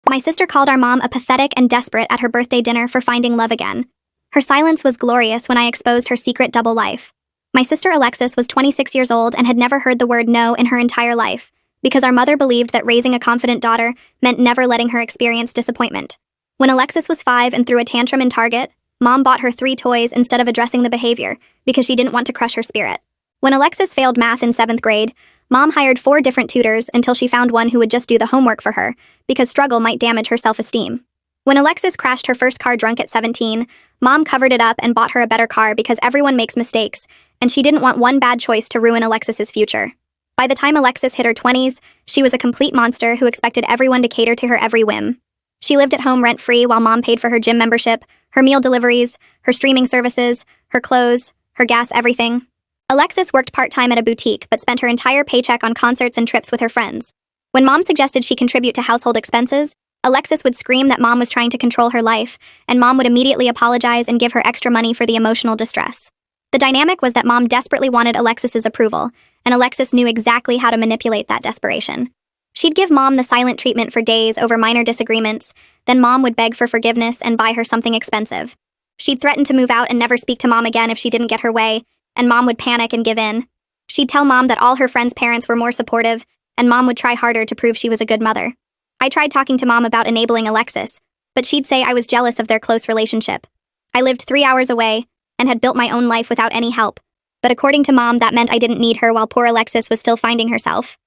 My sister called our mom a pathetic and desperate at her birthday dinner for finding love again. Her silence was glorious when I exposed her secret double life. My sister Alexis was 26 years old and had never heard the word no in her entire life, because our mother believed that raising a confident daughter meant never letting her experience disappointment. When Alexis was 5 and threw a tantrum in Target, Mom bought her 3 toys instead of addressing the behavior, because she didn't want to crush her spirit. When Alexis failed math in 7th grade, Mom hired 4 different tutors until she found one who would just do the homework for her, because struggle might damage her self-esteem. When Alexis crashed her first car drunk at 17, Mom covered it up and bought her a better car because everyone makes mistakes, and she didn't want one bad choice to ruin Alexis's future. By the time Alexis hit her 20s, she was a complete monster who expected everyone to cater to her every whim. She lived at home rent-free while Mom paid for her gym membership, her meal deliveries, her streaming services, her clothes, her gas, everything. Alexis worked part-time at a boutique but spent her entire paycheck on concerts and trips with her friends. When Mom suggested she contribute to household expenses, Alexis would scream that Mom was trying to control her life, and Mom would immediately apologize and give her extra money for the emotional distress. The dynamic was that Mom desperately wanted Alexis's approval, and Alexis knew exactly how to manipulate that desperation. She'd give Mom the silent treatment for days over minor disagreements, then Mom would beg for forgiveness and buy her something expensive. She'd threaten to move out and never speak to Mom again if she didn't get her way, and Mom would panic and give in. She'd tell Mom that all her friends' parents were more supportive, and Mom would try harder to prove she was a good mother. I tried talking to Mom about enabling Alexis, but she'd say I was jealous of their close relationship. I lived 3 hours away and had built my own life without any help, but according to Mom, that meant I didn't need her while poor Alexis was still finding herself.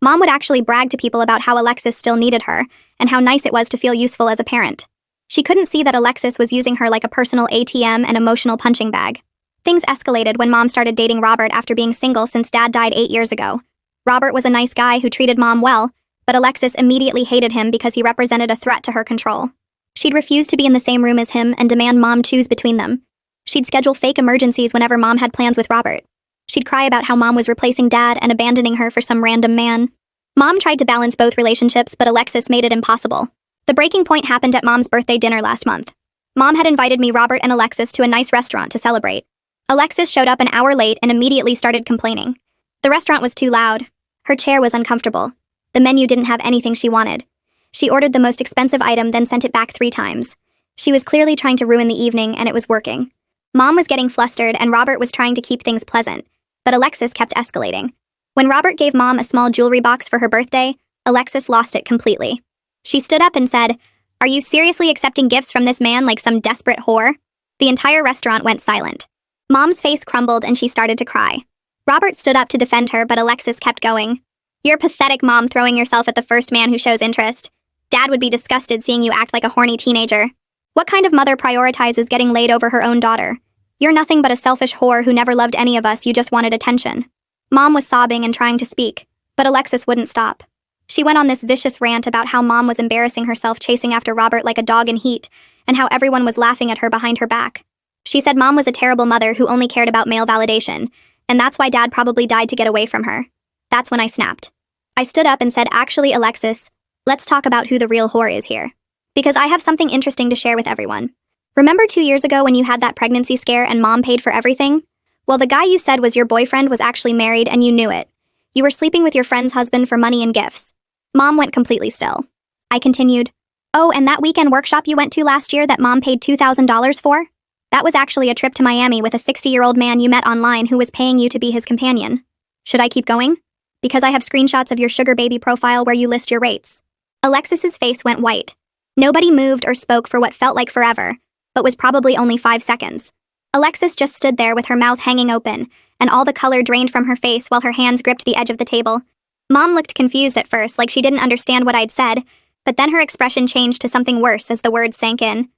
Mom would actually brag to people about how Alexis still needed her, and how nice it was to feel useful as a parent. She couldn't see that Alexis was using her like a personal ATM and emotional punching bag. Things escalated when Mom started dating Robert after being single since Dad died 8 years ago. Robert was a nice guy who treated Mom well, but Alexis immediately hated him because he represented a threat to her control. She'd refuse to be in the same room as him and demand Mom choose between them. She'd schedule fake emergencies whenever Mom had plans with Robert. She'd cry about how Mom was replacing Dad and abandoning her for some random man. Mom tried to balance both relationships, but Alexis made it impossible. The breaking point happened at Mom's birthday dinner last month. Mom had invited me, Robert, and Alexis to a nice restaurant to celebrate. Alexis showed up an hour late and immediately started complaining. The restaurant was too loud. Her chair was uncomfortable. The menu didn't have anything she wanted. She ordered the most expensive item, then sent it back 3 times. She was clearly trying to ruin the evening, and it was working. Mom was getting flustered, and Robert was trying to keep things pleasant, but Alexis kept escalating. When Robert gave Mom a small jewelry box for her birthday, Alexis lost it completely. She stood up and said, "Are you seriously accepting gifts from this man like some desperate whore?" The entire restaurant went silent. Mom's face crumbled and she started to cry. Robert stood up to defend her, but Alexis kept going. "You're pathetic, Mom, throwing yourself at the first man who shows interest. Dad would be disgusted seeing you act like a horny teenager. What kind of mother prioritizes getting laid over her own daughter? You're nothing but a selfish whore who never loved any of us, you just wanted attention." Mom was sobbing and trying to speak, but Alexis wouldn't stop. She went on this vicious rant about how Mom was embarrassing herself chasing after Robert like a dog in heat, and how everyone was laughing at her behind her back. She said Mom was a terrible mother who only cared about male validation, and that's why Dad probably died to get away from her. That's when I snapped. I stood up and said, "Actually, Alexis, let's talk about who the real whore is here. Because I have something interesting to share with everyone. Remember 2 years ago when you had that pregnancy scare and Mom paid for everything? Well, the guy you said was your boyfriend was actually married and you knew it. You were sleeping with your friend's husband for money and gifts." Mom went completely still. I continued, "Oh, and that weekend workshop you went to last year that Mom paid $2,000 for? That was actually a trip to Miami with a 60-year-old man you met online who was paying you to be his companion. Should I keep going? Because I have screenshots of your sugar baby profile where you list your rates." Alexis's face went white. Nobody moved or spoke for what felt like forever, but was probably only 5 seconds. Alexis just stood there with her mouth hanging open, and all the color drained from her face while her hands gripped the edge of the table. Mom looked confused at first, like she didn't understand what I'd said, but then her expression changed to something worse as the words sank in.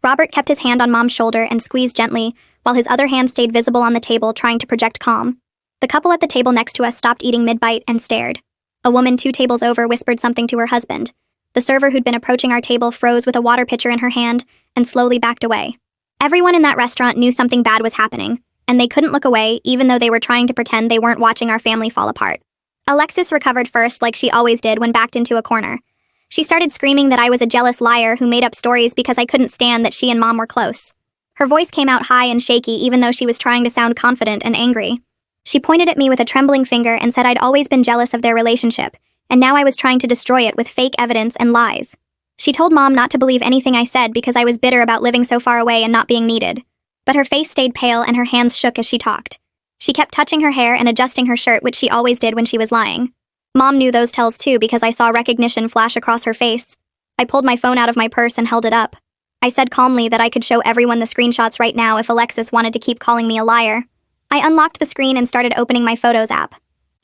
Robert kept his hand on Mom's shoulder and squeezed gently, while his other hand stayed visible on the table, trying to project calm. The couple at the table next to us stopped eating mid-bite and stared. A woman 2 tables over whispered something to her husband. The server who'd been approaching our table froze with a water pitcher in her hand and slowly backed away. Everyone in that restaurant knew something bad was happening, and they couldn't look away even though they were trying to pretend they weren't watching our family fall apart. Alexis recovered first, like she always did when backed into a corner. She started screaming that I was a jealous liar who made up stories because I couldn't stand that she and Mom were close. Her voice came out high and shaky even though she was trying to sound confident and angry. She pointed at me with a trembling finger and said I'd always been jealous of their relationship, and now I was trying to destroy it with fake evidence and lies. She told Mom not to believe anything I said because I was bitter about living so far away and not being needed. But her face stayed pale and her hands shook as she talked. She kept touching her hair and adjusting her shirt, which she always did when she was lying. Mom knew those tells too because I saw recognition flash across her face. I pulled my phone out of my purse and held it up. I said calmly that I could show everyone the screenshots right now if Alexis wanted to keep calling me a liar. I unlocked the screen and started opening my Photos app.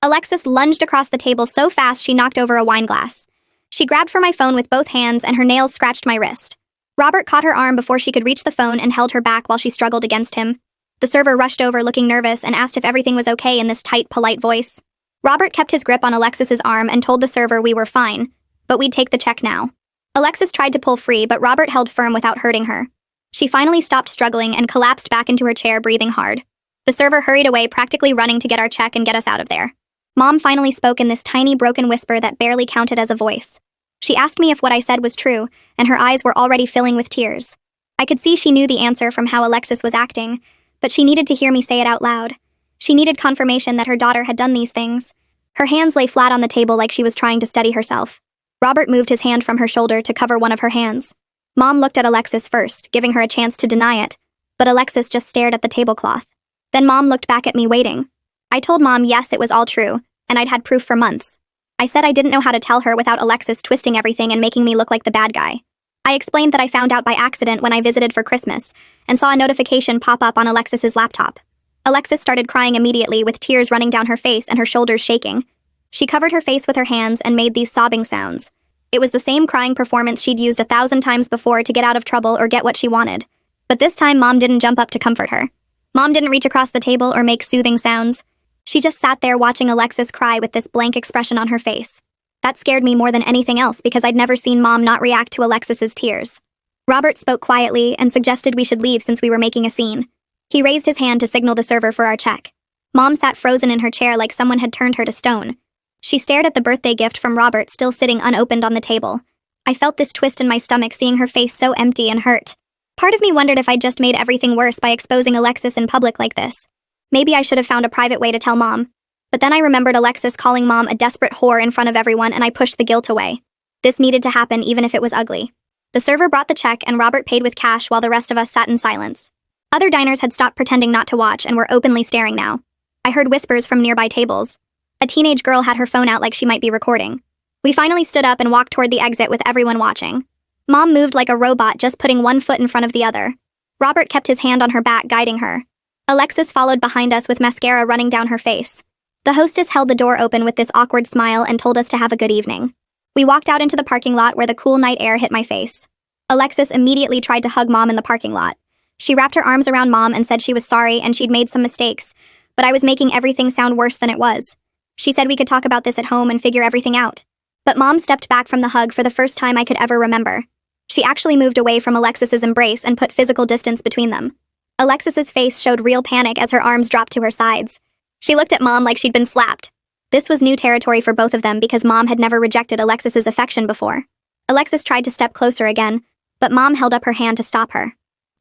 Alexis lunged across the table so fast she knocked over a wine glass. She grabbed for my phone with both hands and her nails scratched my wrist. Robert caught her arm before she could reach the phone and held her back while she struggled against him. The server rushed over looking nervous and asked if everything was okay in this tight, polite voice. Robert kept his grip on Alexis's arm and told the server we were fine, but we'd take the check now. Alexis tried to pull free, but Robert held firm without hurting her. She finally stopped struggling and collapsed back into her chair, breathing hard. The server hurried away, practically running to get our check and get us out of there. Mom finally spoke in this tiny, broken whisper that barely counted as a voice. She asked me if what I said was true, and her eyes were already filling with tears. I could see she knew the answer from how Alexis was acting, but she needed to hear me say it out loud. She needed confirmation that her daughter had done these things. Her hands lay flat on the table like she was trying to steady herself. Robert moved his hand from her shoulder to cover one of her hands. Mom looked at Alexis first, giving her a chance to deny it, but Alexis just stared at the tablecloth. Then Mom looked back at me, waiting. I told Mom yes, it was all true, and I'd had proof for months. I said I didn't know how to tell her without Alexis twisting everything and making me look like the bad guy. I explained that I found out by accident when I visited for Christmas and saw a notification pop up on Alexis's laptop. Alexis started crying immediately, with tears running down her face and her shoulders shaking. She covered her face with her hands and made these sobbing sounds. It was the same crying performance she'd used 1,000 times before to get out of trouble or get what she wanted. But this time, Mom didn't jump up to comfort her. Mom didn't reach across the table or make soothing sounds. She just sat there watching Alexis cry with this blank expression on her face. That scared me more than anything else because I'd never seen Mom not react to Alexis's tears. Robert spoke quietly and suggested we should leave since we were making a scene. He raised his hand to signal the server for our check. Mom sat frozen in her chair like someone had turned her to stone. She stared at the birthday gift from Robert still sitting unopened on the table. I felt this twist in my stomach seeing her face so empty and hurt. Part of me wondered if I'd just made everything worse by exposing Alexis in public like this. Maybe I should have found a private way to tell Mom. But then I remembered Alexis calling Mom a desperate whore in front of everyone, and I pushed the guilt away. This needed to happen even if it was ugly. The server brought the check and Robert paid with cash while the rest of us sat in silence. Other diners had stopped pretending not to watch and were openly staring now. I heard whispers from nearby tables. A teenage girl had her phone out like she might be recording. We finally stood up and walked toward the exit with everyone watching. Mom moved like a robot, just putting one foot in front of the other. Robert kept his hand on her back, guiding her. Alexis followed behind us with mascara running down her face. The hostess held the door open with this awkward smile and told us to have a good evening. We walked out into the parking lot where the cool night air hit my face. Alexis immediately tried to hug Mom in the parking lot. She wrapped her arms around Mom and said she was sorry and she'd made some mistakes, but I was making everything sound worse than it was. She said we could talk about this at home and figure everything out. But Mom stepped back from the hug for the first time I could ever remember. She actually moved away from Alexis's embrace and put physical distance between them. Alexis's face showed real panic as her arms dropped to her sides. She looked at Mom like she'd been slapped. This was new territory for both of them because Mom had never rejected Alexis's affection before. Alexis tried to step closer again, but Mom held up her hand to stop her.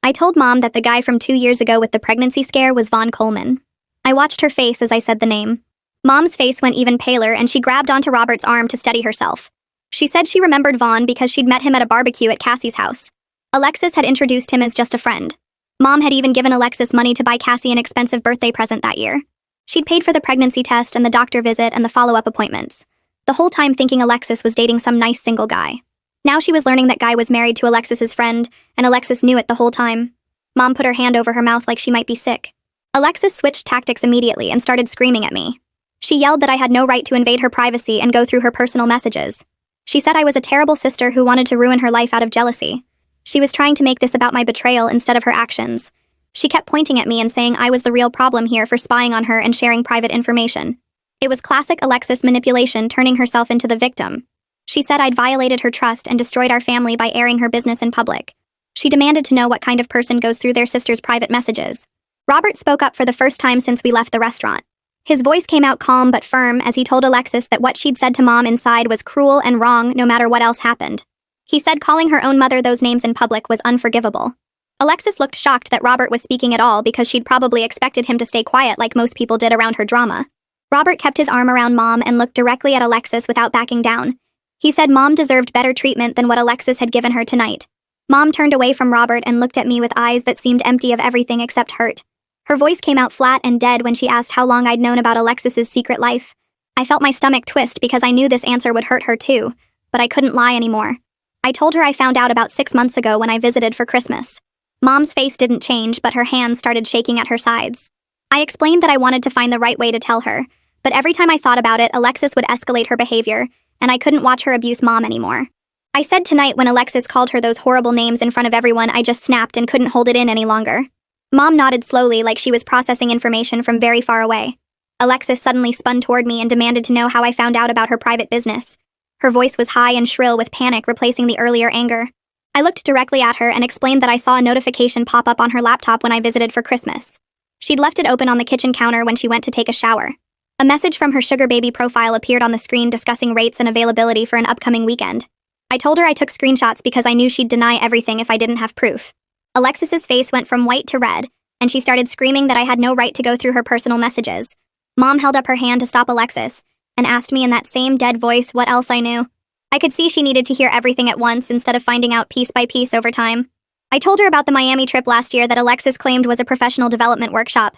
I told Mom that the guy from 2 years ago with the pregnancy scare was Vaughn Coleman. I watched her face as I said the name. Mom's face went even paler and she grabbed onto Robert's arm to steady herself. She said she remembered Vaughn because she'd met him at a barbecue at Cassie's house. Alexis had introduced him as just a friend. Mom had even given Alexis money to buy Cassie an expensive birthday present that year. She'd paid for the pregnancy test and the doctor visit and the follow-up appointments. The whole time thinking Alexis was dating some nice single guy. Now she was learning that guy was married to Alexis's friend, and Alexis knew it the whole time. Mom put her hand over her mouth like she might be sick. Alexis switched tactics immediately and started screaming at me. She yelled that I had no right to invade her privacy and go through her personal messages. She said I was a terrible sister who wanted to ruin her life out of jealousy. She was trying to make this about my betrayal instead of her actions. She kept pointing at me and saying I was the real problem here for spying on her and sharing private information. It was classic Alexis manipulation, turning herself into the victim. She said I'd violated her trust and destroyed our family by airing her business in public. She demanded to know what kind of person goes through their sister's private messages. Robert spoke up for the first time since we left the restaurant. His voice came out calm but firm as he told Alexis that what she'd said to Mom inside was cruel and wrong no matter what else happened. He said calling her own mother those names in public was unforgivable. Alexis looked shocked that Robert was speaking at all because she'd probably expected him to stay quiet like most people did around her drama. Robert kept his arm around Mom and looked directly at Alexis without backing down. He said Mom deserved better treatment than what Alexis had given her tonight. Mom turned away from Robert and looked at me with eyes that seemed empty of everything except hurt. Her voice came out flat and dead when she asked how long I'd known about Alexis's secret life. I felt my stomach twist because I knew this answer would hurt her too, but I couldn't lie anymore. I told her I found out about 6 months ago when I visited for Christmas. Mom's face didn't change, but her hands started shaking at her sides. I explained that I wanted to find the right way to tell her, but every time I thought about it, Alexis would escalate her behavior, and I couldn't watch her abuse Mom anymore. I said tonight when Alexis called her those horrible names in front of everyone, I just snapped and couldn't hold it in any longer. Mom nodded slowly like she was processing information from very far away. Alexis suddenly spun toward me and demanded to know how I found out about her private business. Her voice was high and shrill with panic replacing the earlier anger. I looked directly at her and explained that I saw a notification pop up on her laptop when I visited for Christmas. She'd left it open on the kitchen counter when she went to take a shower. A message from her sugar baby profile appeared on the screen discussing rates and availability for an upcoming weekend. I told her I took screenshots because I knew she'd deny everything if I didn't have proof. Alexis's face went from white to red, and she started screaming that I had no right to go through her personal messages. Mom held up her hand to stop Alexis, and asked me in that same dead voice what else I knew. I could see she needed to hear everything at once instead of finding out piece by piece over time. I told her about the Miami trip last year that Alexis claimed was a professional development workshop.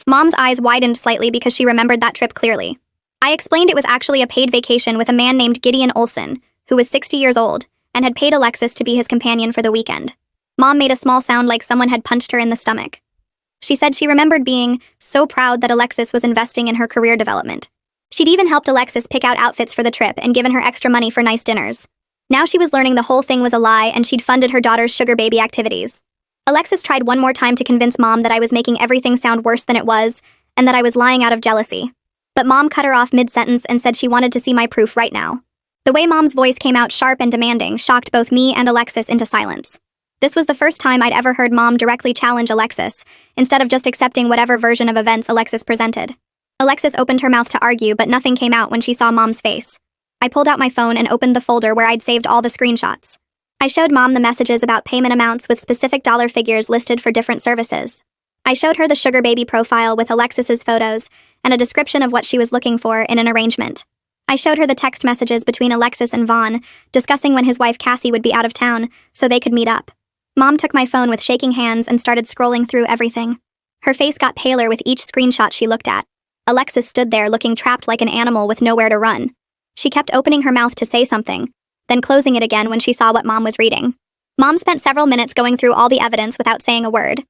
Mom's eyes widened slightly because she remembered that trip clearly. I explained it was actually a paid vacation with a man named Gideon Olson, who was 60 years old, and had paid Alexis to be his companion for the weekend. Mom made a small sound like someone had punched her in the stomach. She said she remembered being so proud that Alexis was investing in her career development. She'd even helped Alexis pick out outfits for the trip and given her extra money for nice dinners. Now she was learning the whole thing was a lie and she'd funded her daughter's sugar baby activities. Alexis tried one more time to convince Mom that I was making everything sound worse than it was and that I was lying out of jealousy. But Mom cut her off mid-sentence and said she wanted to see my proof right now. The way Mom's voice came out sharp and demanding shocked both me and Alexis into silence. This was the first time I'd ever heard Mom directly challenge Alexis, instead of just accepting whatever version of events Alexis presented. Alexis opened her mouth to argue, but nothing came out when she saw Mom's face. I pulled out my phone and opened the folder where I'd saved all the screenshots. I showed Mom the messages about payment amounts with specific dollar figures listed for different services. I showed her the sugar baby profile with Alexis's photos and a description of what she was looking for in an arrangement. I showed her the text messages between Alexis and Vaughn, discussing when his wife Cassie would be out of town so they could meet up. Mom took my phone with shaking hands and started scrolling through everything. Her face got paler with each screenshot she looked at. Alexis stood there looking trapped like an animal with nowhere to run. She kept opening her mouth to say something, then closing it again when she saw what Mom was reading. Mom spent several minutes going through all the evidence without saying a word.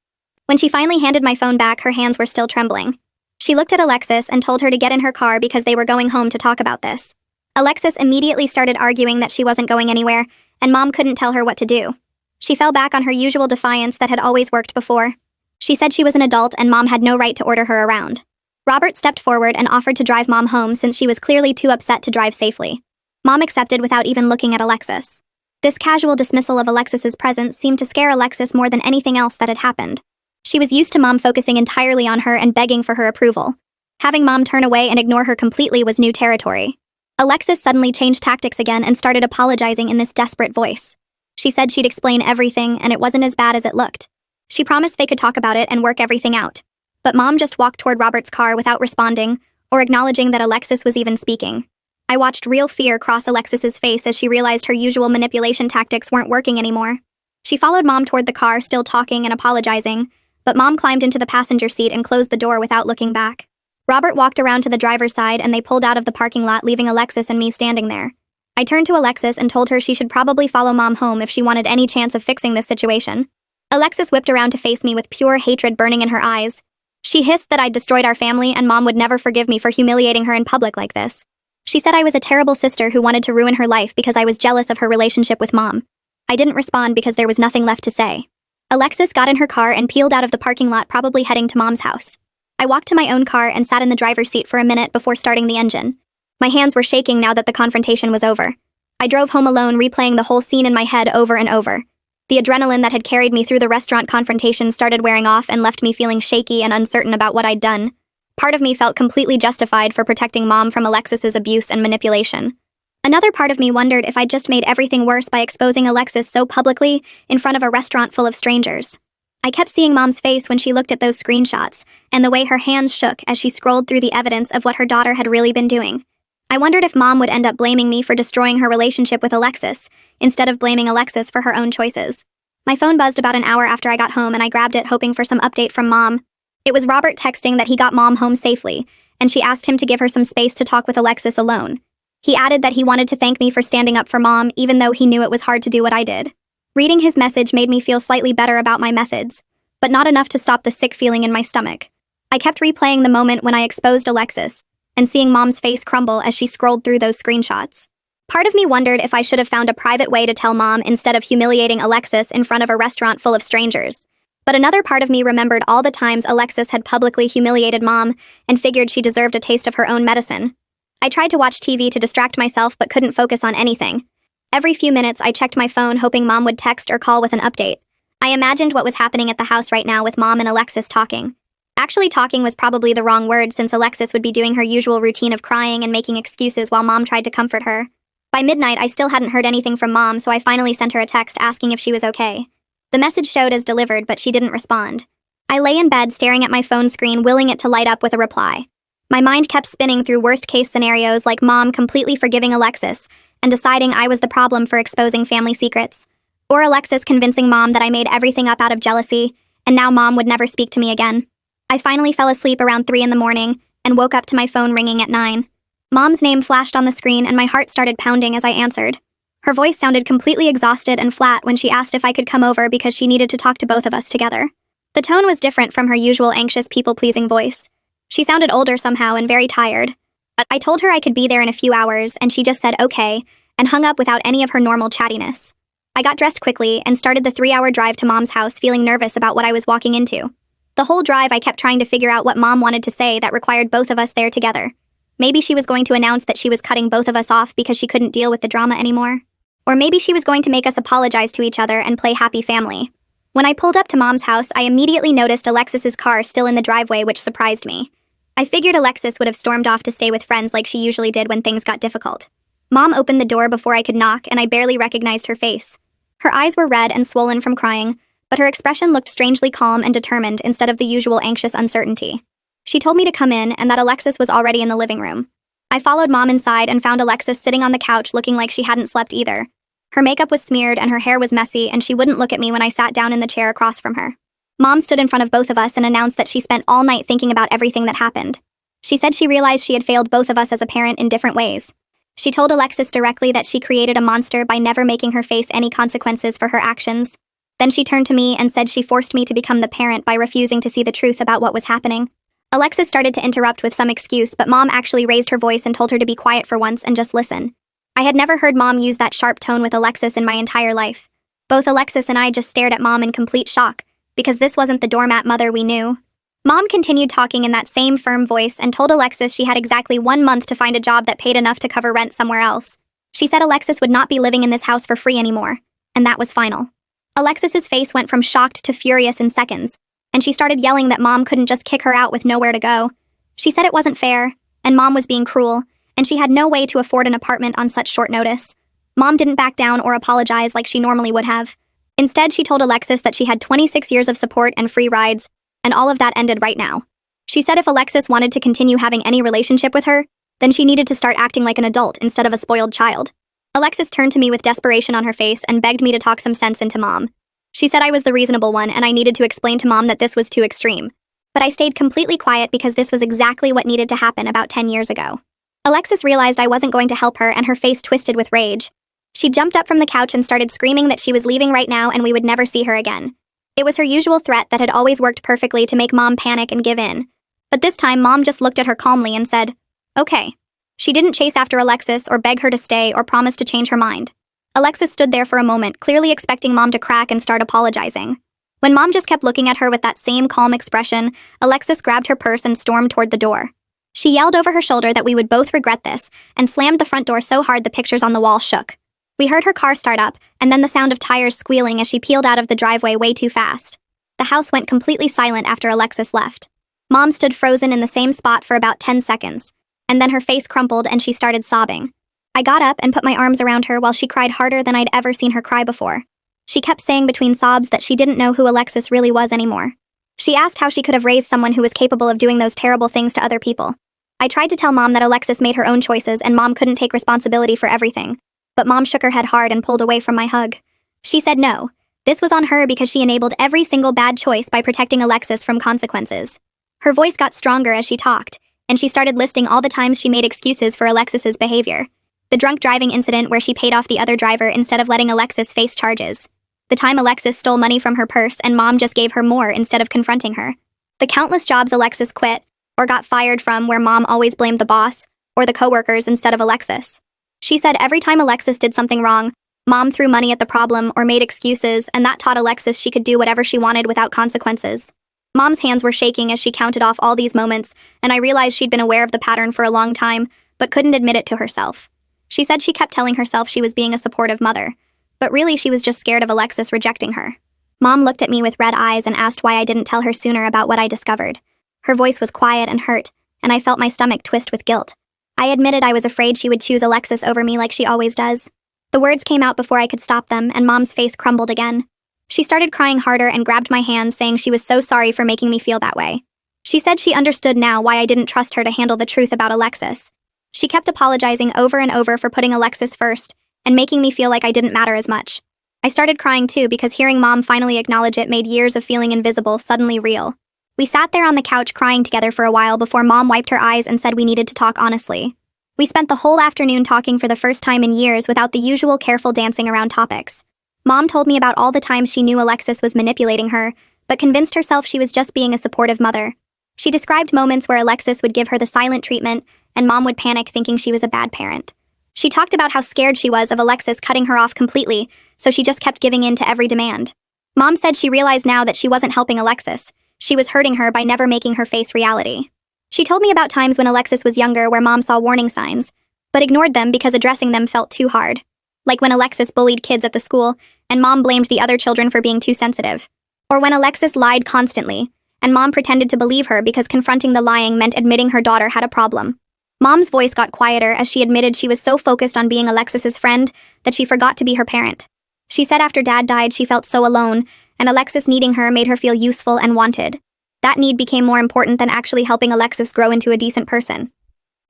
When she finally handed my phone back, her hands were still trembling. She looked at Alexis and told her to get in her car because they were going home to talk about this. Alexis immediately started arguing that she wasn't going anywhere, and Mom couldn't tell her what to do. She fell back on her usual defiance that had always worked before. She said she was an adult and Mom had no right to order her around. Robert stepped forward and offered to drive Mom home since she was clearly too upset to drive safely. Mom accepted without even looking at Alexis. This casual dismissal of Alexis's presence seemed to scare Alexis more than anything else that had happened. She was used to Mom focusing entirely on her and begging for her approval. Having Mom turn away and ignore her completely was new territory. Alexis suddenly changed tactics again and started apologizing in this desperate voice. She said she'd explain everything and it wasn't as bad as it looked. She promised they could talk about it and work everything out. But Mom just walked toward Robert's car without responding or acknowledging that Alexis was even speaking. I watched real fear cross Alexis's face as she realized her usual manipulation tactics weren't working anymore. She followed Mom toward the car, still talking and apologizing, but Mom climbed into the passenger seat and closed the door without looking back. Robert walked around to the driver's side and they pulled out of the parking lot, leaving Alexis and me standing there. I turned to Alexis and told her she should probably follow Mom home if she wanted any chance of fixing this situation. Alexis whipped around to face me with pure hatred burning in her eyes. She hissed that I'd destroyed our family and Mom would never forgive me for humiliating her in public like this. She said I was a terrible sister who wanted to ruin her life because I was jealous of her relationship with Mom. I didn't respond because there was nothing left to say. Alexis got in her car and peeled out of the parking lot, probably heading to Mom's house. I walked to my own car and sat in the driver's seat for a minute before starting the engine. My hands were shaking now that the confrontation was over. I drove home alone, replaying the whole scene in my head over and over. The adrenaline that had carried me through the restaurant confrontation started wearing off and left me feeling shaky and uncertain about what I'd done. Part of me felt completely justified for protecting Mom from Alexis's abuse and manipulation. Another part of me wondered if I'd just made everything worse by exposing Alexis so publicly in front of a restaurant full of strangers. I kept seeing Mom's face when she looked at those screenshots, and the way her hands shook as she scrolled through the evidence of what her daughter had really been doing. I wondered if Mom would end up blaming me for destroying her relationship with Alexis, instead of blaming Alexis for her own choices. My phone buzzed about an hour after I got home and I grabbed it hoping for some update from Mom. It was Robert texting that he got Mom home safely, and she asked him to give her some space to talk with Alexis alone. He added that he wanted to thank me for standing up for Mom even though he knew it was hard to do what I did. Reading his message made me feel slightly better about my methods, but not enough to stop the sick feeling in my stomach. I kept replaying the moment when I exposed Alexis, and seeing Mom's face crumble as she scrolled through those screenshots. Part of me wondered if I should have found a private way to tell Mom instead of humiliating Alexis in front of a restaurant full of strangers. But another part of me remembered all the times Alexis had publicly humiliated Mom and figured she deserved a taste of her own medicine. I tried to watch TV to distract myself but couldn't focus on anything. Every few minutes I checked my phone hoping Mom would text or call with an update. I imagined what was happening at the house right now with Mom and Alexis talking. Actually, talking was probably the wrong word since Alexis would be doing her usual routine of crying and making excuses while Mom tried to comfort her. By midnight, I still hadn't heard anything from Mom, so I finally sent her a text asking if she was okay. The message showed as delivered, but she didn't respond. I lay in bed staring at my phone screen, willing it to light up with a reply. My mind kept spinning through worst-case scenarios like Mom completely forgiving Alexis and deciding I was the problem for exposing family secrets, or Alexis convincing Mom that I made everything up out of jealousy, and now Mom would never speak to me again. I finally fell asleep around 3 in the morning and woke up to my phone ringing at 9. Mom's name flashed on the screen and my heart started pounding as I answered. Her voice sounded completely exhausted and flat when she asked if I could come over because she needed to talk to both of us together. The tone was different from her usual anxious, people-pleasing voice. She sounded older somehow and very tired. I told her I could be there in a few hours, and she just said okay, and hung up without any of her normal chattiness. I got dressed quickly and started the 3-hour drive to Mom's house feeling nervous about what I was walking into. The whole drive I kept trying to figure out what Mom wanted to say that required both of us there together. Maybe she was going to announce that she was cutting both of us off because she couldn't deal with the drama anymore. Or maybe she was going to make us apologize to each other and play happy family. When I pulled up to Mom's house, I immediately noticed Alexis's car still in the driveway, which surprised me. I figured Alexis would have stormed off to stay with friends like she usually did when things got difficult. Mom opened the door before I could knock, and I barely recognized her face. Her eyes were red and swollen from crying, but her expression looked strangely calm and determined instead of the usual anxious uncertainty. She told me to come in and that Alexis was already in the living room. I followed Mom inside and found Alexis sitting on the couch looking like she hadn't slept either. Her makeup was smeared and her hair was messy, and she wouldn't look at me when I sat down in the chair across from her. Mom stood in front of both of us and announced that she spent all night thinking about everything that happened. She said she realized she had failed both of us as a parent in different ways. She told Alexis directly that she created a monster by never making her face any consequences for her actions. Then she turned to me and said she forced me to become the parent by refusing to see the truth about what was happening. Alexis started to interrupt with some excuse, but Mom actually raised her voice and told her to be quiet for once and just listen. I had never heard Mom use that sharp tone with Alexis in my entire life. Both Alexis and I just stared at Mom in complete shock, because this wasn't the doormat mother we knew. Mom continued talking in that same firm voice and told Alexis she had exactly 1 month to find a job that paid enough to cover rent somewhere else. She said Alexis would not be living in this house for free anymore, and that was final. Alexis's face went from shocked to furious in seconds, and she started yelling that Mom couldn't just kick her out with nowhere to go. She said it wasn't fair, and Mom was being cruel, and she had no way to afford an apartment on such short notice. Mom didn't back down or apologize like she normally would have. Instead, she told Alexis that she had 26 years of support and free rides, and all of that ended right now. She said if Alexis wanted to continue having any relationship with her, then she needed to start acting like an adult instead of a spoiled child. Alexis turned to me with desperation on her face and begged me to talk some sense into Mom. She said I was the reasonable one and I needed to explain to Mom that this was too extreme. But I stayed completely quiet because this was exactly what needed to happen about 10 years ago. Alexis realized I wasn't going to help her and her face twisted with rage. She jumped up from the couch and started screaming that she was leaving right now and we would never see her again. It was her usual threat that had always worked perfectly to make Mom panic and give in. But this time, Mom just looked at her calmly and said, "Okay." She didn't chase after Alexis or beg her to stay or promise to change her mind. Alexis stood there for a moment, clearly expecting Mom to crack and start apologizing. When Mom just kept looking at her with that same calm expression, Alexis grabbed her purse and stormed toward the door. She yelled over her shoulder that we would both regret this and slammed the front door so hard the pictures on the wall shook. We heard her car start up, and then the sound of tires squealing as she peeled out of the driveway way too fast. The house went completely silent after Alexis left. Mom stood frozen in the same spot for about 10 seconds, and then her face crumpled and she started sobbing. I got up and put my arms around her while she cried harder than I'd ever seen her cry before. She kept saying between sobs that she didn't know who Alexis really was anymore. She asked how she could have raised someone who was capable of doing those terrible things to other people. I tried to tell Mom that Alexis made her own choices and Mom couldn't take responsibility for everything, but Mom shook her head hard and pulled away from my hug. She said no. This was on her because she enabled every single bad choice by protecting Alexis from consequences. Her voice got stronger as she talked, and she started listing all the times she made excuses for Alexis's behavior. The drunk driving incident where she paid off the other driver instead of letting Alexis face charges. The time Alexis stole money from her purse and Mom just gave her more instead of confronting her. The countless jobs Alexis quit or got fired from where Mom always blamed the boss or the coworkers instead of Alexis. She said every time Alexis did something wrong, Mom threw money at the problem or made excuses, and that taught Alexis she could do whatever she wanted without consequences. Mom's hands were shaking as she counted off all these moments, and I realized she'd been aware of the pattern for a long time, but couldn't admit it to herself. She said she kept telling herself she was being a supportive mother, but really she was just scared of Alexis rejecting her. Mom looked at me with red eyes and asked why I didn't tell her sooner about what I discovered. Her voice was quiet and hurt, and I felt my stomach twist with guilt. I admitted I was afraid she would choose Alexis over me like she always does. The words came out before I could stop them, and Mom's face crumbled again. She started crying harder and grabbed my hand, saying she was so sorry for making me feel that way. She said she understood now why I didn't trust her to handle the truth about Alexis. She kept apologizing over and over for putting Alexis first, and making me feel like I didn't matter as much. I started crying too because hearing Mom finally acknowledge it made years of feeling invisible suddenly real. We sat there on the couch crying together for a while before Mom wiped her eyes and said we needed to talk honestly. We spent the whole afternoon talking for the first time in years without the usual careful dancing around topics. Mom told me about all the times she knew Alexis was manipulating her, but convinced herself she was just being a supportive mother. She described moments where Alexis would give her the silent treatment, and Mom would panic thinking she was a bad parent. She talked about how scared she was of Alexis cutting her off completely, so she just kept giving in to every demand. Mom said she realized now that she wasn't helping Alexis. She was hurting her by never making her face reality. She told me about times when Alexis was younger where Mom saw warning signs, but ignored them because addressing them felt too hard. Like when Alexis bullied kids at the school, and Mom blamed the other children for being too sensitive. Or when Alexis lied constantly, and Mom pretended to believe her because confronting the lying meant admitting her daughter had a problem. Mom's voice got quieter as she admitted she was so focused on being Alexis's friend that she forgot to be her parent. She said after Dad died she felt so alone, and Alexis needing her made her feel useful and wanted. That need became more important than actually helping Alexis grow into a decent person.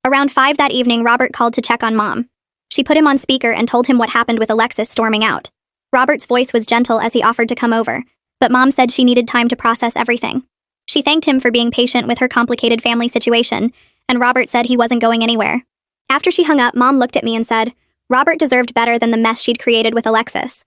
Around 5 that evening, Robert called to check on Mom. She put him on speaker and told him what happened with Alexis storming out. Robert's voice was gentle as he offered to come over, but Mom said she needed time to process everything. She thanked him for being patient with her complicated family situation, and Robert said he wasn't going anywhere. After she hung up, Mom looked at me and said, Robert deserved better than the mess she'd created with Alexis.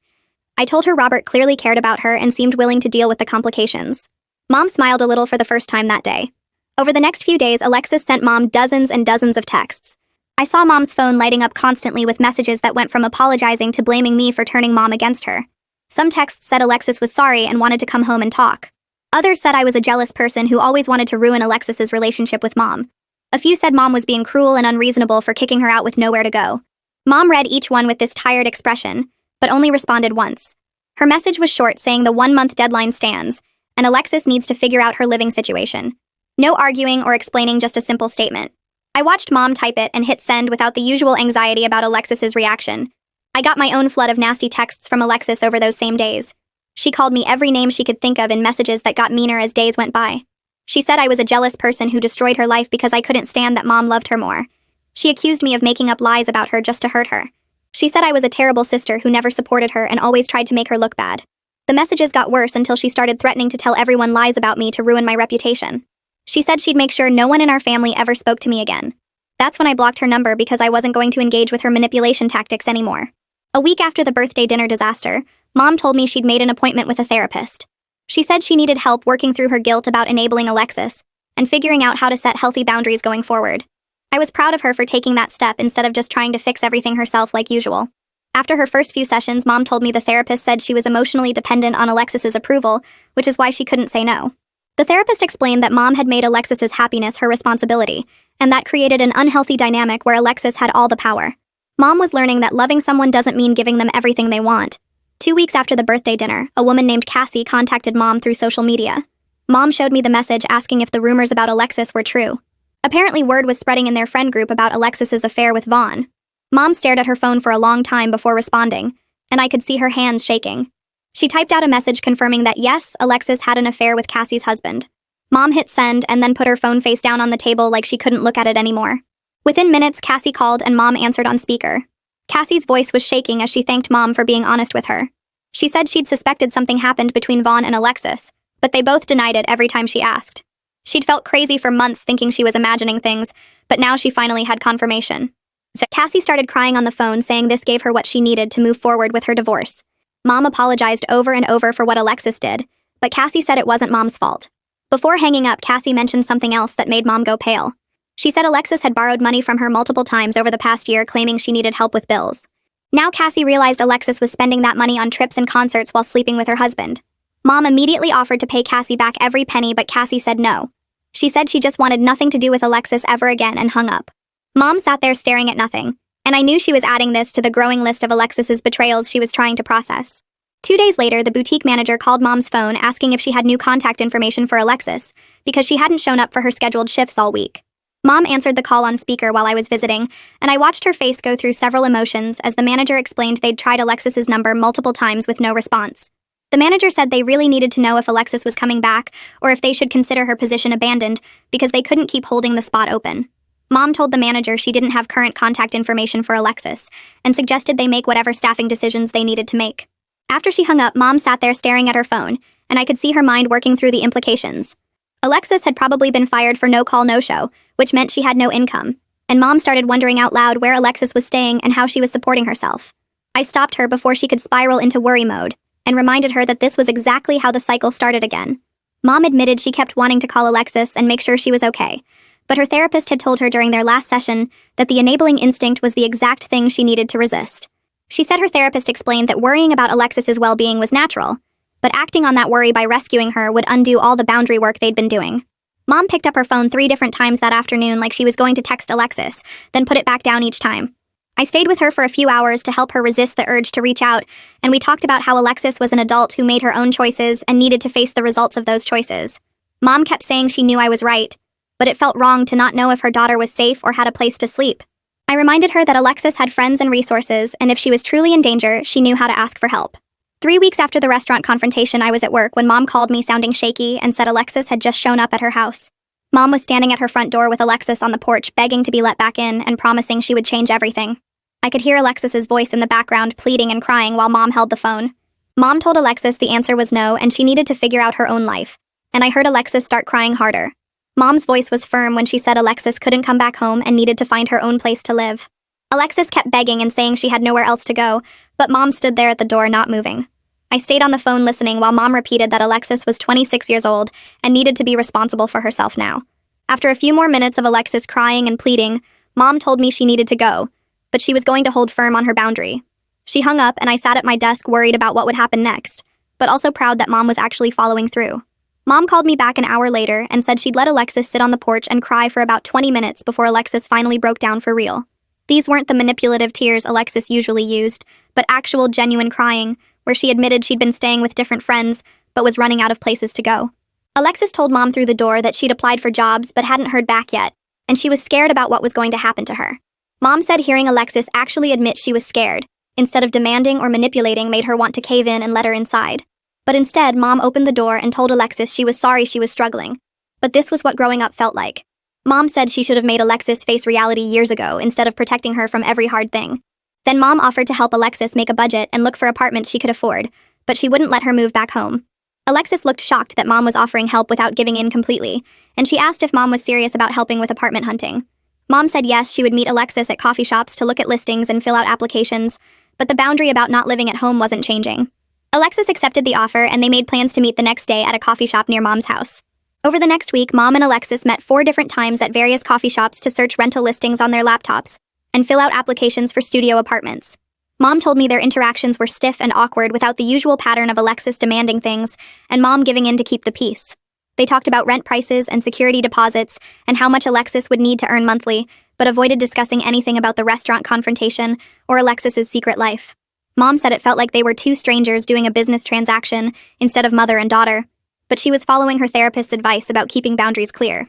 I told her Robert clearly cared about her and seemed willing to deal with the complications. Mom smiled a little for the first time that day. Over the next few days, Alexis sent Mom dozens and dozens of texts. I saw Mom's phone lighting up constantly with messages that went from apologizing to blaming me for turning Mom against her. Some texts said Alexis was sorry and wanted to come home and talk. Others said I was a jealous person who always wanted to ruin Alexis's relationship with Mom. A few said Mom was being cruel and unreasonable for kicking her out with nowhere to go. Mom read each one with this tired expression, but only responded once. Her message was short, saying the 1-month deadline stands, and Alexis needs to figure out her living situation. No arguing or explaining, just a simple statement. I watched Mom type it and hit send without the usual anxiety about Alexis's reaction. I got my own flood of nasty texts from Alexis over those same days. She called me every name she could think of in messages that got meaner as days went by. She said I was a jealous person who destroyed her life because I couldn't stand that Mom loved her more. She accused me of making up lies about her just to hurt her. She said I was a terrible sister who never supported her and always tried to make her look bad. The messages got worse until she started threatening to tell everyone lies about me to ruin my reputation. She said she'd make sure no one in our family ever spoke to me again. That's when I blocked her number because I wasn't going to engage with her manipulation tactics anymore. A week after the birthday dinner disaster, Mom told me she'd made an appointment with a therapist. She said she needed help working through her guilt about enabling Alexis and figuring out how to set healthy boundaries going forward. I was proud of her for taking that step instead of just trying to fix everything herself like usual. After her first few sessions, Mom told me the therapist said she was emotionally dependent on Alexis's approval, which is why she couldn't say no. The therapist explained that Mom had made Alexis's happiness her responsibility, and that created an unhealthy dynamic where Alexis had all the power. Mom was learning that loving someone doesn't mean giving them everything they want. 2 weeks after the birthday dinner, a woman named Cassie contacted Mom through social media. Mom showed me the message asking if the rumors about Alexis were true. Apparently word was spreading in their friend group about Alexis's affair with Vaughn. Mom stared at her phone for a long time before responding, and I could see her hands shaking. She typed out a message confirming that yes, Alexis had an affair with Cassie's husband. Mom hit send and then put her phone face down on the table like she couldn't look at it anymore. Within minutes, Cassie called and Mom answered on speaker. Cassie's voice was shaking as she thanked Mom for being honest with her. She said she'd suspected something happened between Vaughn and Alexis, but they both denied it every time she asked. She'd felt crazy for months thinking she was imagining things, but now she finally had confirmation. So Cassie started crying on the phone, saying this gave her what she needed to move forward with her divorce. Mom apologized over and over for what Alexis did, but Cassie said it wasn't Mom's fault. Before hanging up, Cassie mentioned something else that made Mom go pale. She said Alexis had borrowed money from her multiple times over the past year, claiming she needed help with bills. Now Cassie realized Alexis was spending that money on trips and concerts while sleeping with her husband. Mom immediately offered to pay Cassie back every penny, but Cassie said no. She said she just wanted nothing to do with Alexis ever again and hung up. Mom sat there staring at nothing, and I knew she was adding this to the growing list of Alexis's betrayals she was trying to process. 2 days later, the boutique manager called Mom's phone asking if she had new contact information for Alexis, because she hadn't shown up for her scheduled shifts all week. Mom answered the call on speaker while I was visiting, and I watched her face go through several emotions as the manager explained they'd tried Alexis's number multiple times with no response. The manager said they really needed to know if Alexis was coming back or if they should consider her position abandoned because they couldn't keep holding the spot open. Mom told the manager she didn't have current contact information for Alexis and suggested they make whatever staffing decisions they needed to make. After she hung up, Mom sat there staring at her phone, and I could see her mind working through the implications. Alexis had probably been fired for no-call, no-show, which meant she had no income, and Mom started wondering out loud where Alexis was staying and how she was supporting herself. I stopped her before she could spiral into worry mode, and reminded her that this was exactly how the cycle started again. Mom admitted she kept wanting to call Alexis and make sure she was okay, but her therapist had told her during their last session that the enabling instinct was the exact thing she needed to resist. She said her therapist explained that worrying about Alexis's well-being was natural, but acting on that worry by rescuing her would undo all the boundary work they'd been doing. Mom picked up her phone 3 different times that afternoon like she was going to text Alexis, then put it back down each time. I stayed with her for a few hours to help her resist the urge to reach out, and we talked about how Alexis was an adult who made her own choices and needed to face the results of those choices. Mom kept saying she knew I was right, but it felt wrong to not know if her daughter was safe or had a place to sleep. I reminded her that Alexis had friends and resources, and if she was truly in danger, she knew how to ask for help. 3 weeks after the restaurant confrontation, I was at work when Mom called me sounding shaky and said Alexis had just shown up at her house. Mom was standing at her front door with Alexis on the porch, begging to be let back in and promising she would change everything. I could hear Alexis's voice in the background pleading and crying while Mom held the phone. Mom told Alexis the answer was no and she needed to figure out her own life, and I heard Alexis start crying harder. Mom's voice was firm when she said Alexis couldn't come back home and needed to find her own place to live. Alexis kept begging and saying she had nowhere else to go, but Mom stood there at the door not moving. I stayed on the phone listening while Mom repeated that Alexis was 26 years old and needed to be responsible for herself now. After a few more minutes of Alexis crying and pleading, Mom told me she needed to go, but she was going to hold firm on her boundary. She hung up and I sat at my desk worried about what would happen next, but also proud that Mom was actually following through. Mom called me back an hour later and said she'd let Alexis sit on the porch and cry for about 20 minutes before Alexis finally broke down for real. These weren't the manipulative tears Alexis usually used, but actual genuine crying, where she admitted she'd been staying with different friends, but was running out of places to go. Alexis told Mom through the door that she'd applied for jobs but hadn't heard back yet, and she was scared about what was going to happen to her. Mom said hearing Alexis actually admit she was scared, instead of demanding or manipulating, made her want to cave in and let her inside. But instead, Mom opened the door and told Alexis she was sorry she was struggling. But this was what growing up felt like. Mom said she should have made Alexis face reality years ago instead of protecting her from every hard thing. Then Mom offered to help Alexis make a budget and look for apartments she could afford, but she wouldn't let her move back home. Alexis looked shocked that Mom was offering help without giving in completely, and she asked if Mom was serious about helping with apartment hunting. Mom said yes, she would meet Alexis at coffee shops to look at listings and fill out applications, but the boundary about not living at home wasn't changing. Alexis accepted the offer, and they made plans to meet the next day at a coffee shop near Mom's house. Over the next week, Mom and Alexis met 4 different times at various coffee shops to search rental listings on their laptops and fill out applications for studio apartments. Mom told me their interactions were stiff and awkward without the usual pattern of Alexis demanding things and Mom giving in to keep the peace. They talked about rent prices and security deposits and how much Alexis would need to earn monthly, but avoided discussing anything about the restaurant confrontation or Alexis's secret life. Mom said it felt like they were 2 strangers doing a business transaction instead of mother and daughter, but she was following her therapist's advice about keeping boundaries clear.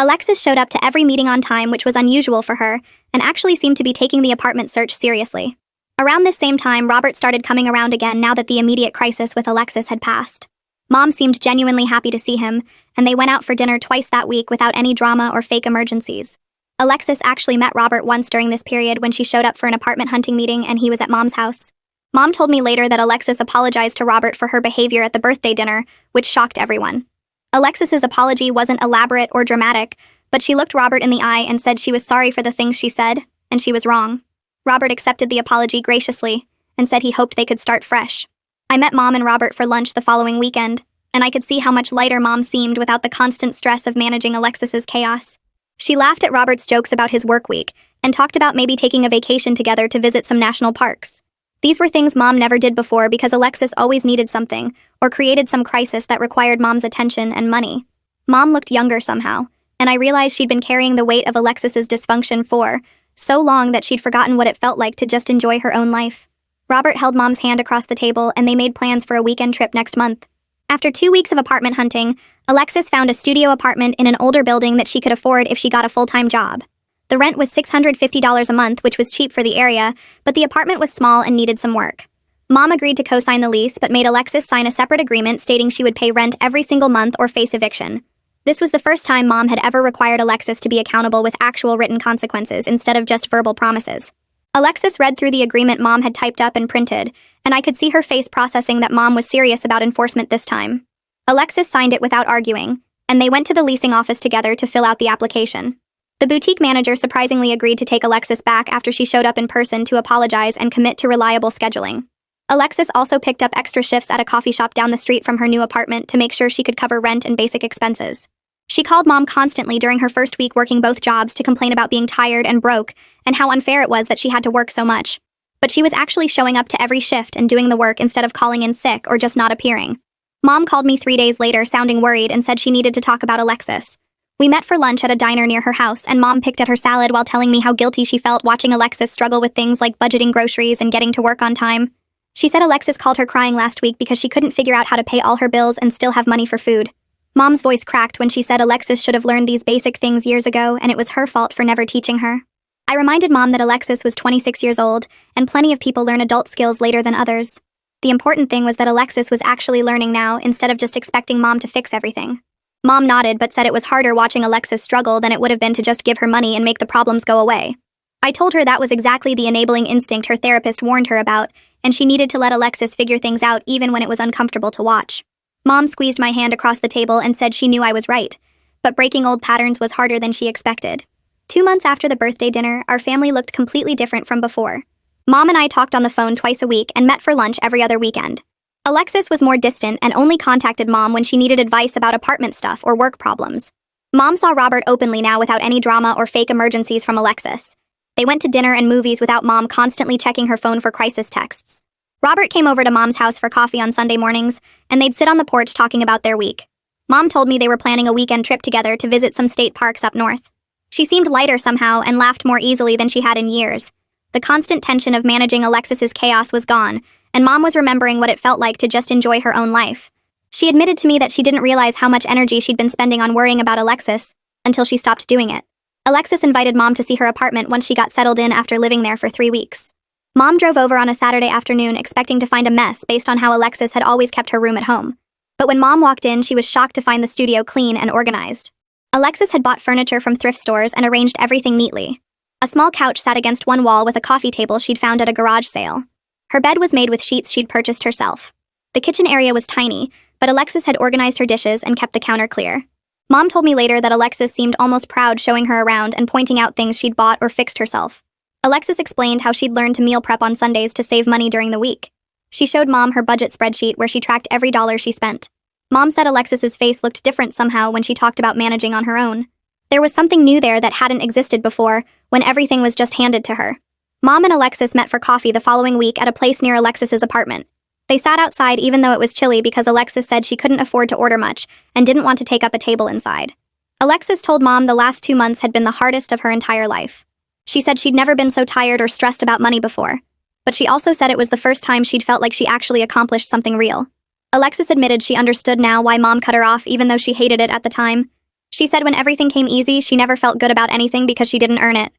Alexis showed up to every meeting on time, which was unusual for her, and actually seemed to be taking the apartment search seriously. Around this same time, Robert started coming around again now that the immediate crisis with Alexis had passed. Mom seemed genuinely happy to see him, and they went out for dinner twice that week without any drama or fake emergencies. Alexis actually met Robert once during this period when she showed up for an apartment hunting meeting and he was at Mom's house. Mom told me later that Alexis apologized to Robert for her behavior at the birthday dinner, which shocked everyone. Alexis's apology wasn't elaborate or dramatic, but she looked Robert in the eye and said she was sorry for the things she said, and she was wrong. Robert accepted the apology graciously and said he hoped they could start fresh. I met Mom and Robert for lunch the following weekend, and I could see how much lighter Mom seemed without the constant stress of managing Alexis's chaos. She laughed at Robert's jokes about his work week and talked about maybe taking a vacation together to visit some national parks. These were things Mom never did before because Alexis always needed something or created some crisis that required Mom's attention and money. Mom looked younger somehow, and I realized she'd been carrying the weight of Alexis's dysfunction for so long that she'd forgotten what it felt like to just enjoy her own life. Robert held Mom's hand across the table and they made plans for a weekend trip next month. After 2 weeks of apartment hunting, Alexis found a studio apartment in an older building that she could afford if she got a full-time job. The rent was $650 a month, which was cheap for the area, but the apartment was small and needed some work. Mom agreed to co-sign the lease, but made Alexis sign a separate agreement stating she would pay rent every single month or face eviction. This was the first time Mom had ever required Alexis to be accountable with actual written consequences instead of just verbal promises. Alexis read through the agreement Mom had typed up and printed, and I could see her face processing that Mom was serious about enforcement this time. Alexis signed it without arguing, and they went to the leasing office together to fill out the application. The boutique manager surprisingly agreed to take Alexis back after she showed up in person to apologize and commit to reliable scheduling. Alexis also picked up extra shifts at a coffee shop down the street from her new apartment to make sure she could cover rent and basic expenses. She called Mom constantly during her first week working both jobs to complain about being tired and broke and how unfair it was that she had to work so much. But she was actually showing up to every shift and doing the work instead of calling in sick or just not appearing. Mom called me 3 days later sounding worried and said she needed to talk about Alexis. We met for lunch at a diner near her house, and Mom picked at her salad while telling me how guilty she felt watching Alexis struggle with things like budgeting groceries and getting to work on time. She said Alexis called her crying last week because she couldn't figure out how to pay all her bills and still have money for food. Mom's voice cracked when she said Alexis should have learned these basic things years ago, and it was her fault for never teaching her. I reminded Mom that Alexis was 26 years old, and plenty of people learn adult skills later than others. The important thing was that Alexis was actually learning now instead of just expecting Mom to fix everything. Mom nodded but said it was harder watching Alexis struggle than it would have been to just give her money and make the problems go away. I told her that was exactly the enabling instinct her therapist warned her about, and she needed to let Alexis figure things out even when it was uncomfortable to watch. Mom squeezed my hand across the table and said she knew I was right, but breaking old patterns was harder than she expected. 2 months after the birthday dinner, our family looked completely different from before. Mom and I talked on the phone twice a week and met for lunch every other weekend. Alexis was more distant and only contacted Mom when she needed advice about apartment stuff or work problems. Mom saw Robert openly now without any drama or fake emergencies from Alexis. They went to dinner and movies without Mom constantly checking her phone for crisis texts. Robert came over to Mom's house for coffee on Sunday mornings, and they'd sit on the porch talking about their week. Mom told me they were planning a weekend trip together to visit some state parks up north. She seemed lighter somehow and laughed more easily than she had in years. The constant tension of managing Alexis's chaos was gone, and Mom was remembering what it felt like to just enjoy her own life. She admitted to me that she didn't realize how much energy she'd been spending on worrying about Alexis until she stopped doing it. Alexis invited Mom to see her apartment once she got settled in after living there for 3 weeks. Mom drove over on a Saturday afternoon expecting to find a mess based on how Alexis had always kept her room at home. But when Mom walked in, she was shocked to find the studio clean and organized. Alexis had bought furniture from thrift stores and arranged everything neatly. A small couch sat against one wall with a coffee table she'd found at a garage sale. Her bed was made with sheets she'd purchased herself. The kitchen area was tiny, but Alexis had organized her dishes and kept the counter clear. Mom told me later that Alexis seemed almost proud showing her around and pointing out things she'd bought or fixed herself. Alexis explained how she'd learned to meal prep on Sundays to save money during the week. She showed Mom her budget spreadsheet where she tracked every dollar she spent. Mom said Alexis's face looked different somehow when she talked about managing on her own. There was something new there that hadn't existed before, when everything was just handed to her. Mom and Alexis met for coffee the following week at a place near Alexis's apartment. They sat outside even though it was chilly because Alexis said she couldn't afford to order much and didn't want to take up a table inside. Alexis told Mom the last 2 months had been the hardest of her entire life. She said she'd never been so tired or stressed about money before, but she also said it was the first time she'd felt like she actually accomplished something real. Alexis admitted she understood now why Mom cut her off even though she hated it at the time. She said when everything came easy, she never felt good about anything because she didn't earn it.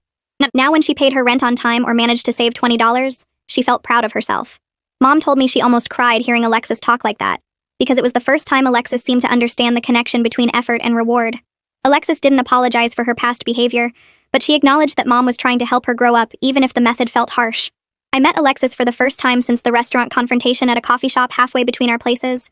Now when she paid her rent on time or managed to save $20, she felt proud of herself. Mom told me she almost cried hearing Alexis talk like that. because it was the first time Alexis seemed to understand the connection between effort and reward. Alexis didn't apologize for her past behavior, but she acknowledged that Mom was trying to help her grow up, even if the method felt harsh. I met Alexis for the first time since the restaurant confrontation at a coffee shop halfway between our places.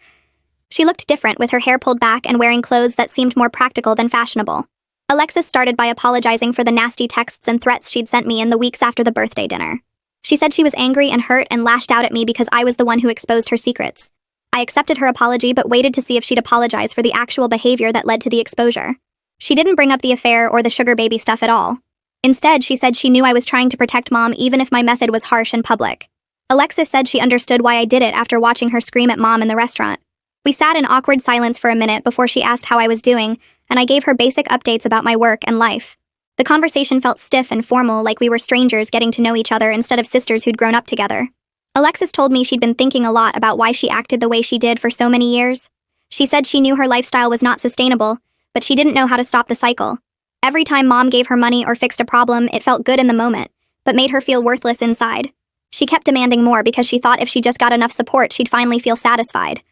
She looked different, with her hair pulled back and wearing clothes that seemed more practical than fashionable. Alexis started by apologizing for the nasty texts and threats she'd sent me in the weeks after the birthday dinner. She said she was angry and hurt and lashed out at me because I was the one who exposed her secrets. I accepted her apology but waited to see if she'd apologize for the actual behavior that led to the exposure. She didn't bring up the affair or the sugar baby stuff at all. Instead, she said she knew I was trying to protect Mom even if my method was harsh and public. Alexis said she understood why I did it after watching her scream at Mom in the restaurant. We sat in awkward silence for a minute before she asked how I was doing, and I gave her basic updates about my work and life. The conversation felt stiff and formal, like we were strangers getting to know each other instead of sisters who'd grown up together. Alexis told me she'd been thinking a lot about why she acted the way she did for so many years. She said she knew her lifestyle was not sustainable, but she didn't know how to stop the cycle. Every time Mom gave her money or fixed a problem, it felt good in the moment, but made her feel worthless inside. She kept demanding more because she thought if she just got enough support, she'd finally feel satisfied.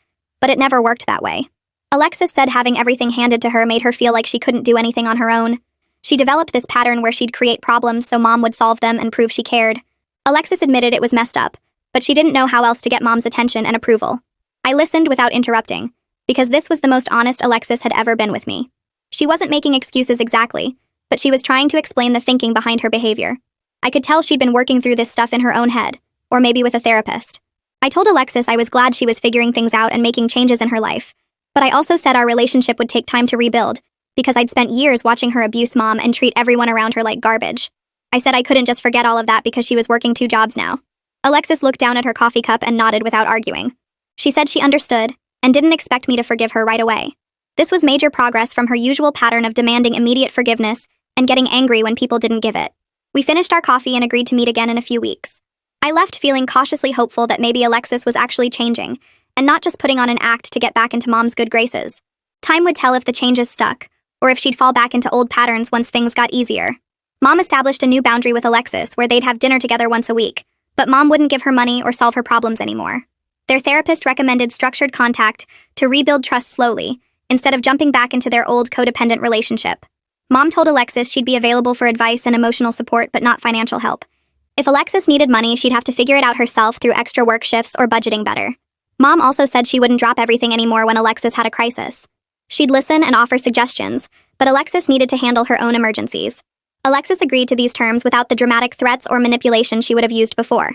But it never worked that way. Alexis said having everything handed to her made her feel like she couldn't do anything on her own. She developed this pattern where she'd create problems so Mom would solve them and prove she cared. Alexis admitted it was messed up, but she didn't know how else to get Mom's attention and approval. I listened without interrupting, because this was the most honest Alexis had ever been with me. She wasn't making excuses exactly, but she was trying to explain the thinking behind her behavior. I could tell she'd been working through this stuff in her own head, or maybe with a therapist. I told Alexis I was glad she was figuring things out and making changes in her life, but I also said our relationship would take time to rebuild, because I'd spent years watching her abuse Mom and treat everyone around her like garbage. I said I couldn't just forget all of that because she was working 2 jobs now. Alexis looked down at her coffee cup and nodded without arguing. She said she understood, and didn't expect me to forgive her right away. This was major progress from her usual pattern of demanding immediate forgiveness and getting angry when people didn't give it. We finished our coffee and agreed to meet again in a few weeks. I left feeling cautiously hopeful that maybe Alexis was actually changing, and not just putting on an act to get back into Mom's good graces. Time would tell if the changes stuck, or if she'd fall back into old patterns once things got easier. Mom established a new boundary with Alexis where they'd have dinner together once a week, but Mom wouldn't give her money or solve her problems anymore. Their therapist recommended structured contact to rebuild trust slowly, instead of jumping back into their old codependent relationship. Mom told Alexis she'd be available for advice and emotional support but not financial help. If Alexis needed money, she'd have to figure it out herself through extra work shifts or budgeting better. Mom also said she wouldn't drop everything anymore when Alexis had a crisis. She'd listen and offer suggestions, but Alexis needed to handle her own emergencies. Alexis agreed to these terms without the dramatic threats or manipulation she would have used before.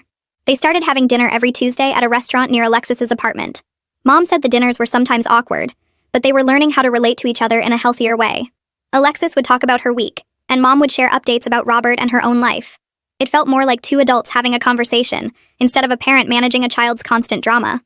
They started having dinner every Tuesday at a restaurant near Alexis's apartment. Mom said the dinners were sometimes awkward, but they were learning how to relate to each other in a healthier way. Alexis would talk about her week, and Mom would share updates about Robert and her own life. It felt more like 2 adults having a conversation, instead of a parent managing a child's constant drama.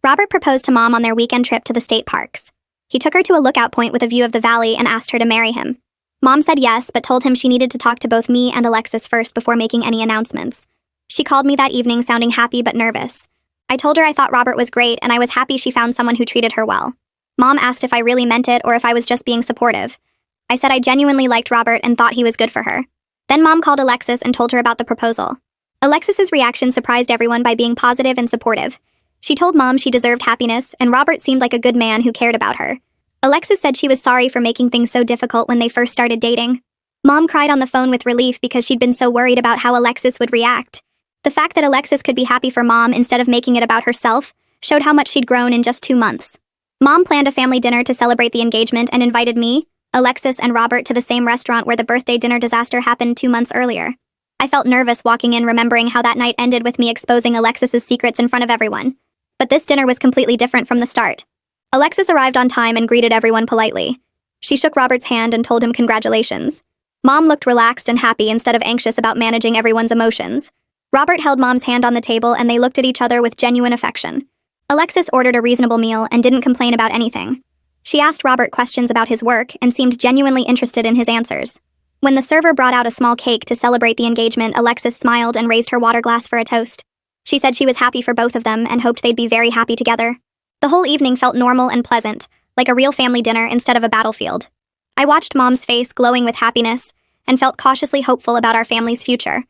Robert proposed to Mom on their weekend trip to the state parks. He took her to a lookout point with a view of the valley and asked her to marry him. Mom said yes, but told him she needed to talk to both me and Alexis first before making any announcements. She called me that evening sounding happy but nervous. I told her I thought Robert was great and I was happy she found someone who treated her well. Mom asked if I really meant it or if I was just being supportive. I said I genuinely liked Robert and thought he was good for her. Then Mom called Alexis and told her about the proposal. Alexis's reaction surprised everyone by being positive and supportive. She told Mom she deserved happiness, and Robert seemed like a good man who cared about her. Alexis said she was sorry for making things so difficult when they first started dating. Mom cried on the phone with relief because she'd been so worried about how Alexis would react. The fact that Alexis could be happy for Mom instead of making it about herself showed how much she'd grown in just 2 months. Mom planned a family dinner to celebrate the engagement and invited me, Alexis, and Robert to the same restaurant where the birthday dinner disaster happened 2 months earlier. I felt nervous walking in, remembering how that night ended with me exposing Alexis's secrets in front of everyone. But this dinner was completely different from the start. Alexis arrived on time and greeted everyone politely. She shook Robert's hand and told him congratulations. Mom looked relaxed and happy instead of anxious about managing everyone's emotions. Robert held Mom's hand on the table and they looked at each other with genuine affection. Alexis ordered a reasonable meal and didn't complain about anything. She asked Robert questions about his work and seemed genuinely interested in his answers. When the server brought out a small cake to celebrate the engagement, Alexis smiled and raised her water glass for a toast. She said she was happy for both of them and hoped they'd be very happy together. The whole evening felt normal and pleasant, like a real family dinner instead of a battlefield. I watched Mom's face glowing with happiness and felt cautiously hopeful about our family's future.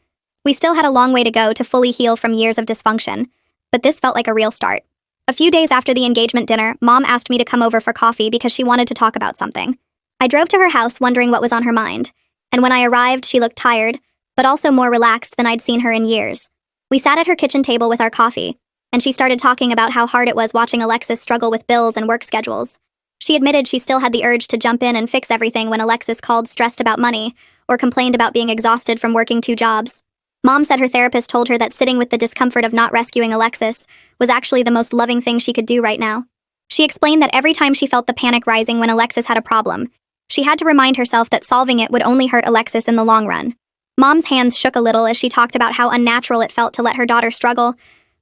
We still had a long way to go to fully heal from years of dysfunction, but this felt like a real start. A few days after the engagement dinner, Mom asked me to come over for coffee because she wanted to talk about something. I drove to her house wondering what was on her mind, and when I arrived, she looked tired, but also more relaxed than I'd seen her in years. We sat at her kitchen table with our coffee, and she started talking about how hard it was watching Alexis struggle with bills and work schedules. She admitted she still had the urge to jump in and fix everything when Alexis called stressed about money or complained about being exhausted from working 2 jobs. Mom said her therapist told her that sitting with the discomfort of not rescuing Alexis was actually the most loving thing she could do right now. She explained that every time she felt the panic rising when Alexis had a problem, she had to remind herself that solving it would only hurt Alexis in the long run. Mom's hands shook a little as she talked about how unnatural it felt to let her daughter struggle,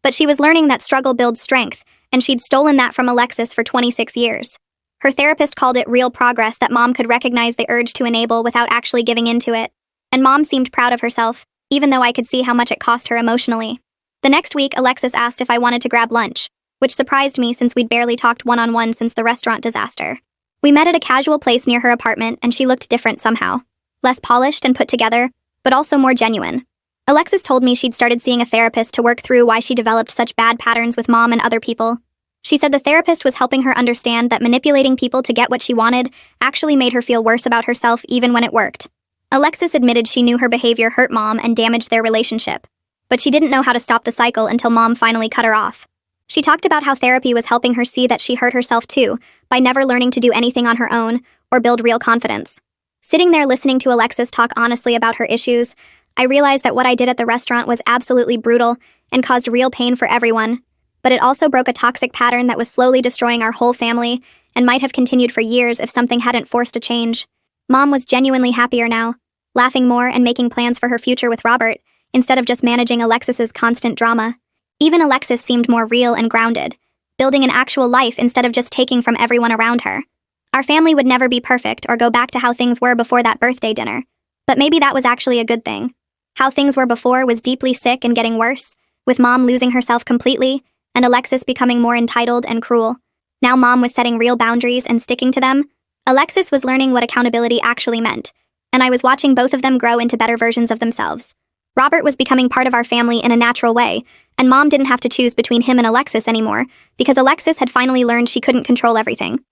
but she was learning that struggle builds strength, and she'd stolen that from Alexis for 26 years. Her therapist called it real progress that Mom could recognize the urge to enable without actually giving into it, and Mom seemed proud of herself, even though I could see how much it cost her emotionally. The next week, Alexis asked if I wanted to grab lunch, which surprised me since we'd barely talked one-on-one since the restaurant disaster. We met at a casual place near her apartment, and she looked different somehow. Less polished and put together, but also more genuine. Alexis told me she'd started seeing a therapist to work through why she developed such bad patterns with Mom and other people. She said the therapist was helping her understand that manipulating people to get what she wanted actually made her feel worse about herself even when it worked. Alexis admitted she knew her behavior hurt Mom and damaged their relationship, but she didn't know how to stop the cycle until Mom finally cut her off. She talked about how therapy was helping her see that she hurt herself too, by never learning to do anything on her own or build real confidence. Sitting there listening to Alexis talk honestly about her issues, I realized that what I did at the restaurant was absolutely brutal and caused real pain for everyone, but it also broke a toxic pattern that was slowly destroying our whole family and might have continued for years if something hadn't forced a change. Mom was genuinely happier now, laughing more and making plans for her future with Robert, instead of just managing Alexis's constant drama. Even Alexis seemed more real and grounded, building an actual life instead of just taking from everyone around her. Our family would never be perfect or go back to how things were before that birthday dinner, but maybe that was actually a good thing. How things were before was deeply sick and getting worse, with Mom losing herself completely, and Alexis becoming more entitled and cruel. Now Mom was setting real boundaries and sticking to them. Alexis was learning what accountability actually meant, and I was watching both of them grow into better versions of themselves. Robert was becoming part of our family in a natural way, and Mom didn't have to choose between him and Alexis anymore, because Alexis had finally learned she couldn't control everything.